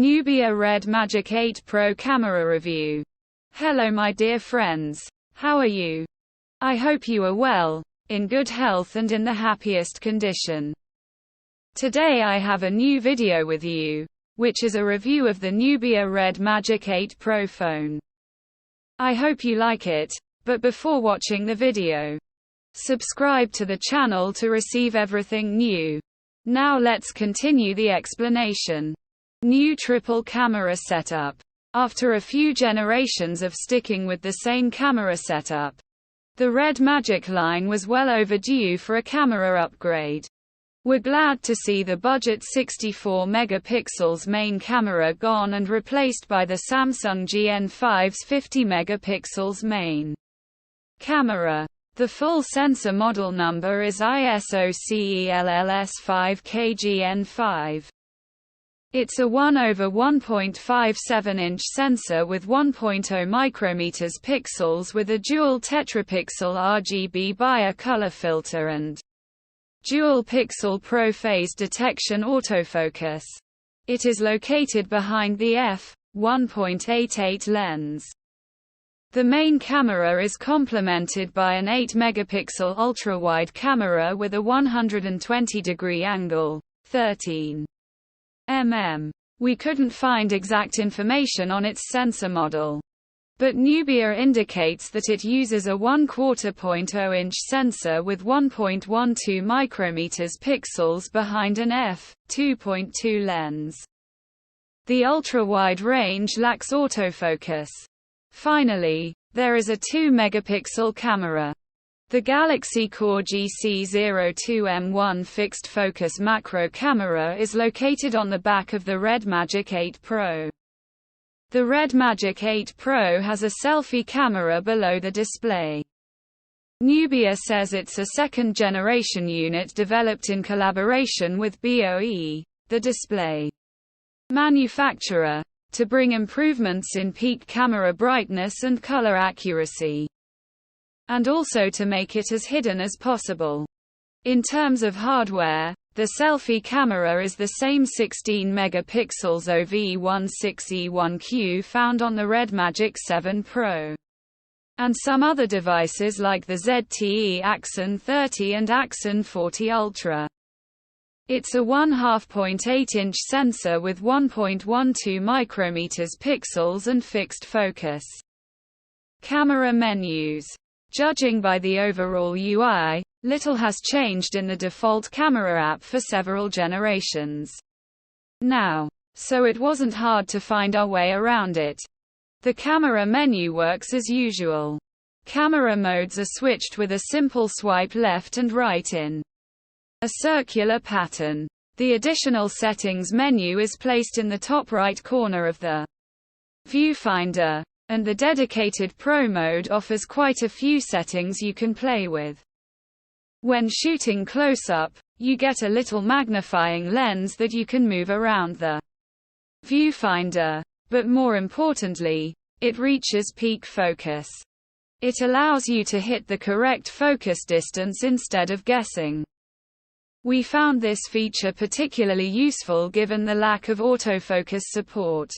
Nubia Red Magic 8 Pro camera review. Hello my dear friends. How are you? I hope you are well, in good health and in the happiest condition. Today I have a new video with you, which is a review of the Nubia Red Magic 8 Pro phone. I hope you like it, but before watching the video, subscribe to the channel to receive everything new. Now let's continue the explanation. New triple camera setup. After a few generations of sticking with the same camera setup, the Red Magic line was well overdue for a camera upgrade. We're glad to see the budget 64 megapixels main camera gone and replaced by the Samsung GN5's 50 megapixels main camera. The full sensor model number is ISO CELLS5KGN5. It's a 1/1.57-inch sensor with 1.0 micrometers pixels with a dual tetrapixel RGB bi-color filter and dual pixel pro-phase detection autofocus. It is located behind the f1.88 lens. The main camera is complemented by an 8-megapixel ultra-wide camera with a 120-degree angle, 13 mm. We couldn't find exact information on its sensor model, but Nubia indicates that it uses a 1/4.0-inch sensor with 1.12 micrometers pixels behind an f2.2 lens. The ultra-wide range lacks autofocus. Finally, there is a 2-megapixel camera. The Galaxy Core GC02M1 fixed focus macro camera is located on the back of the Red Magic 8 Pro. The Red Magic 8 Pro has a selfie camera below the display. Nubia says it's a second-generation unit developed in collaboration with BOE, the display manufacturer, to bring improvements in peak camera brightness and color accuracy, and also to make it as hidden as possible. In terms of hardware, the selfie camera is the same 16 megapixels OV16E1Q found on the Red Magic 7 Pro, and some other devices like the ZTE Axon 30 and Axon 40 Ultra. It's a 1/2.8-inch sensor with 1.12 micrometers pixels and fixed focus. Camera menus. Judging by the overall UI, little has changed in the default camera app for several generations now, so it wasn't hard to find our way around it. The camera menu works as usual. Camera modes are switched with a simple swipe left and right in a circular pattern. The additional settings menu is placed in the top right corner of the viewfinder, and the dedicated Pro mode offers quite a few settings you can play with. When shooting close-up, you get a little magnifying lens that you can move around the viewfinder, but more importantly, it reaches peak focus. It allows you to hit the correct focus distance instead of guessing. We found this feature particularly useful given the lack of autofocus support.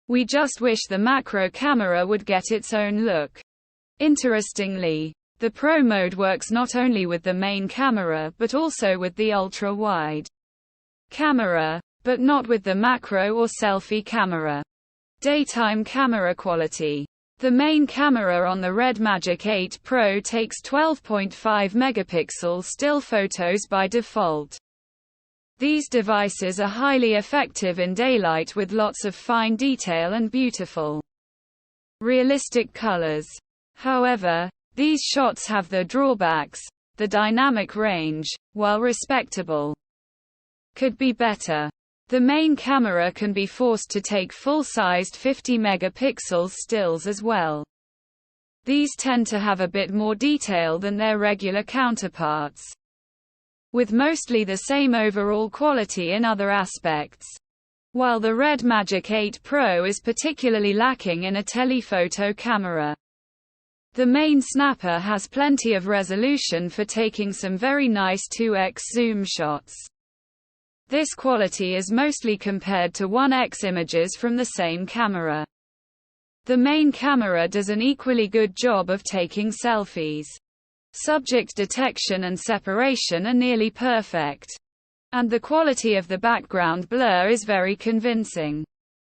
We just wish the macro camera would get its own look. Interestingly, the Pro mode works not only with the main camera but also with the ultra-wide camera, but not with the macro or selfie camera. Daytime camera quality. The main camera on the Red Magic 8 Pro takes 12.5 megapixel still photos by default. These devices are highly effective in daylight with lots of fine detail and beautiful, realistic colors. However, these shots have their drawbacks. The dynamic range, while respectable, could be better. The main camera can be forced to take full-sized 50 megapixel stills as well. These tend to have a bit more detail than their regular counterparts, with mostly the same overall quality in other aspects. While the Red Magic 8 Pro is particularly lacking in a telephoto camera. The main snapper has plenty of resolution for taking some very nice 2x zoom shots. This quality is mostly compared to 1x images from the same camera. The main camera does an equally good job of taking selfies. Subject detection and separation are nearly perfect. And the quality of the background blur is very convincing.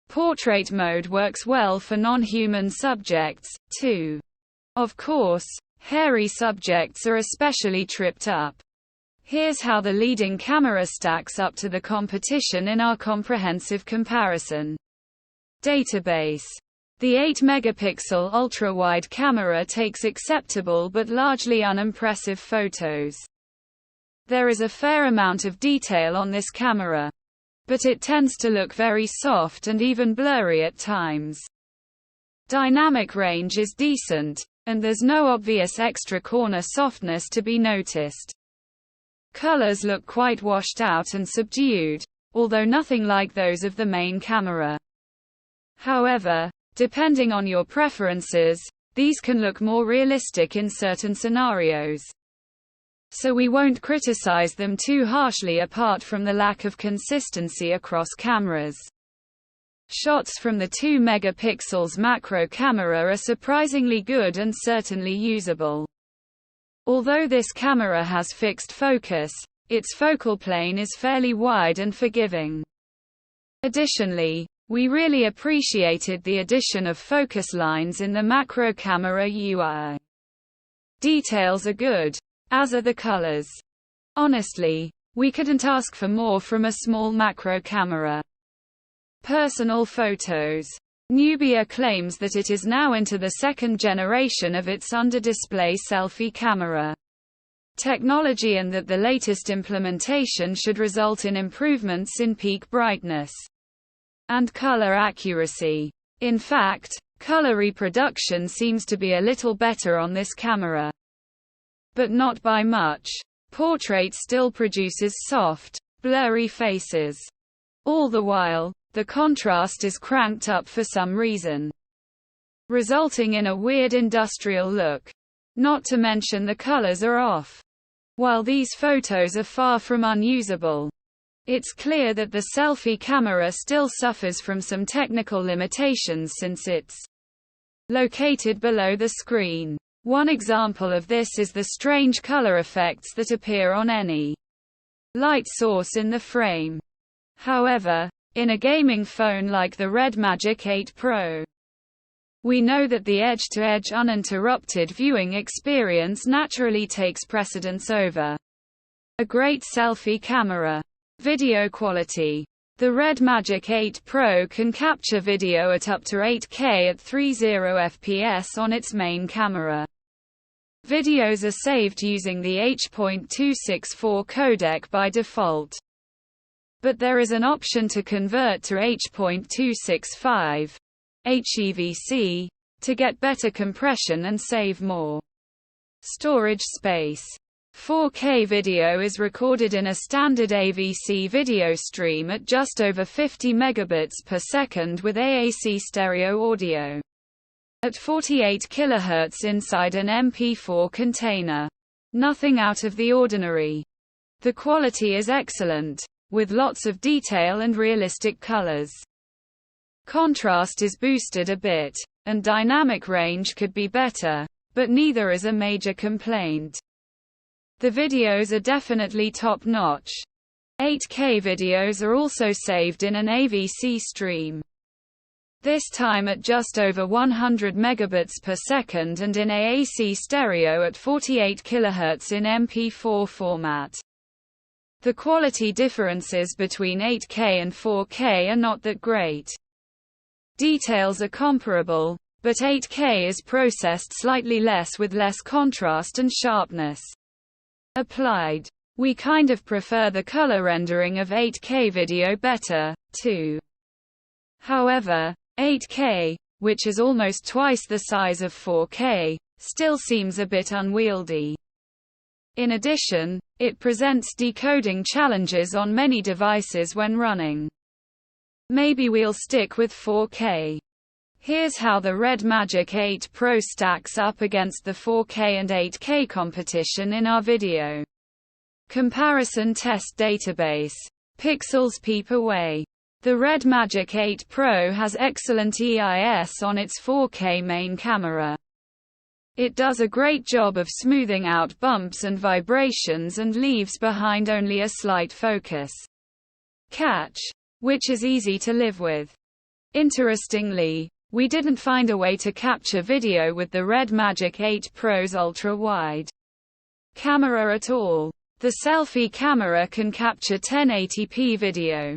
Portrait mode works well for non-human subjects, too. Of course, hairy subjects are especially tripped up. Here's how the leading camera stacks up to the competition in our comprehensive comparison. Database. The 8-megapixel ultra-wide camera takes acceptable but largely unimpressive photos. There is a fair amount of detail on this camera, but it tends to look very soft and even blurry at times. Dynamic range is decent, and there's no obvious extra corner softness to be noticed. Colors look quite washed out and subdued, although nothing like those of the main camera. However, depending on your preferences, these can look more realistic in certain scenarios. So we won't criticize them too harshly apart from the lack of consistency across cameras. Shots from the 2 megapixels macro camera are surprisingly good and certainly usable. Although this camera has fixed focus, its focal plane is fairly wide and forgiving. Additionally, we really appreciated the addition of focus lines in the macro camera UI. Details are good, as are the colors. Honestly, we couldn't ask for more from a small macro camera. Personal photos. Nubia claims that it is now into the second generation of its under-display selfie camera technology and that the latest implementation should result in improvements in peak brightness and color accuracy. In fact, color reproduction seems to be a little better on this camera. But not by much. Portrait still produces soft, blurry faces. All the while, the contrast is cranked up for some reason, resulting in a weird industrial look. Not to mention the colors are off. While these photos are far from unusable, it's clear that the selfie camera still suffers from some technical limitations since it's located below the screen. One example of this is the strange color effects that appear on any light source in the frame. However, in a gaming phone like the Red Magic 8 Pro, we know that the edge-to-edge uninterrupted viewing experience naturally takes precedence over a great selfie camera. Video quality. The Red Magic 8 Pro can capture video at up to 8K at 30 fps on its main camera. Videos are saved using the H.264 codec by default. But there is an option to convert to H.265 HEVC to get better compression and save more storage space. 4K video is recorded in a standard AVC video stream at just over 50 megabits per second with AAC stereo audio at 48 kHz inside an MP4 container. Nothing out of the ordinary. The quality is excellent, with lots of detail and realistic colors. Contrast is boosted a bit, and dynamic range could be better, but neither is a major complaint. The videos are definitely top-notch. 8K videos are also saved in an AVC stream, this time at just over 100 megabits per second and in AAC stereo at 48 kHz in MP4 format. The quality differences between 8K and 4K are not that great. Details are comparable, but 8K is processed slightly less with less contrast and sharpness applied. We kind of prefer the color rendering of 8K video better, too. However, 8K, which is almost twice the size of 4K, still seems a bit unwieldy. In addition, it presents decoding challenges on many devices when running. Maybe we'll stick with 4K. Here's how the Red Magic 8 Pro stacks up against the 4K and 8K competition in our video comparison test database. Pixels peep away. The Red Magic 8 Pro has excellent EIS on its 4K main camera. It does a great job of smoothing out bumps and vibrations and leaves behind only a slight focus catch, which is easy to live with. Interestingly, we didn't find a way to capture video with the Red Magic 8 Pro's ultra-wide camera at all. The selfie camera can capture 1080p video,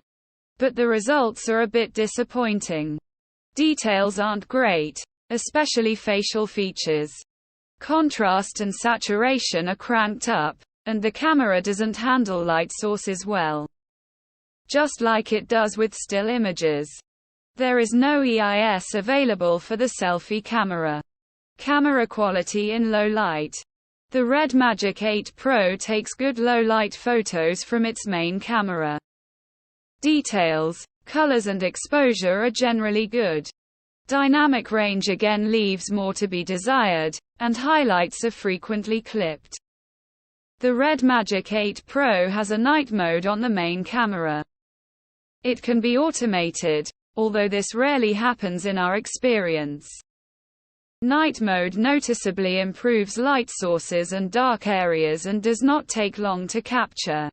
but the results are a bit disappointing. Details aren't great, especially facial features. Contrast and saturation are cranked up, and the camera doesn't handle light sources well, just like it does with still images. There is no EIS available for the selfie camera. Camera quality in low light. The Red Magic 8 Pro takes good low light photos from its main camera. Details, colors and exposure are generally good. Dynamic range again leaves more to be desired, and highlights are frequently clipped. The Red Magic 8 Pro has a night mode on the main camera. It can be automated, although this rarely happens in our experience. Night mode noticeably improves light sources and dark areas and does not take long to capture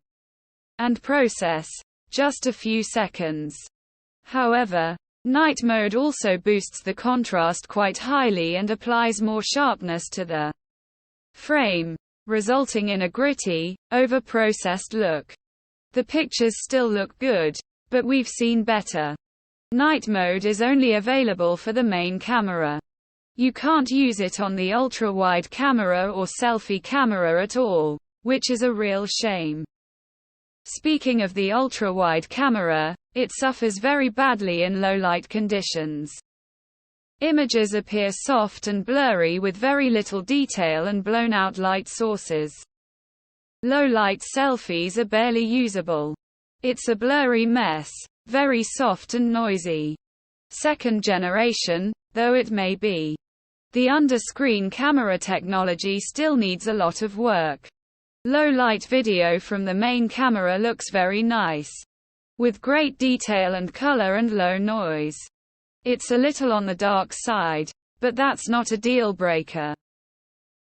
and process, just a few seconds. However, night mode also boosts the contrast quite highly and applies more sharpness to the frame, resulting in a gritty, over-processed look. The pictures still look good, but we've seen better. Night mode is only available for the main camera. You can't use it on the ultra-wide camera or selfie camera at all, which is a real shame. Speaking of the ultra-wide camera, it suffers very badly in low-light conditions. Images appear soft and blurry with very little detail and blown-out light sources. Low-light selfies are barely usable. It's a blurry mess, very soft and noisy. Second generation, though it may be. The under-screen camera technology still needs a lot of work. Low-light video from the main camera looks very nice, with great detail and color and low noise. It's a little on the dark side, but that's not a deal breaker.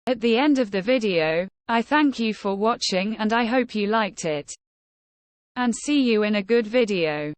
At the end of the video, I thank you for watching and I hope you liked it. And see you in a good video.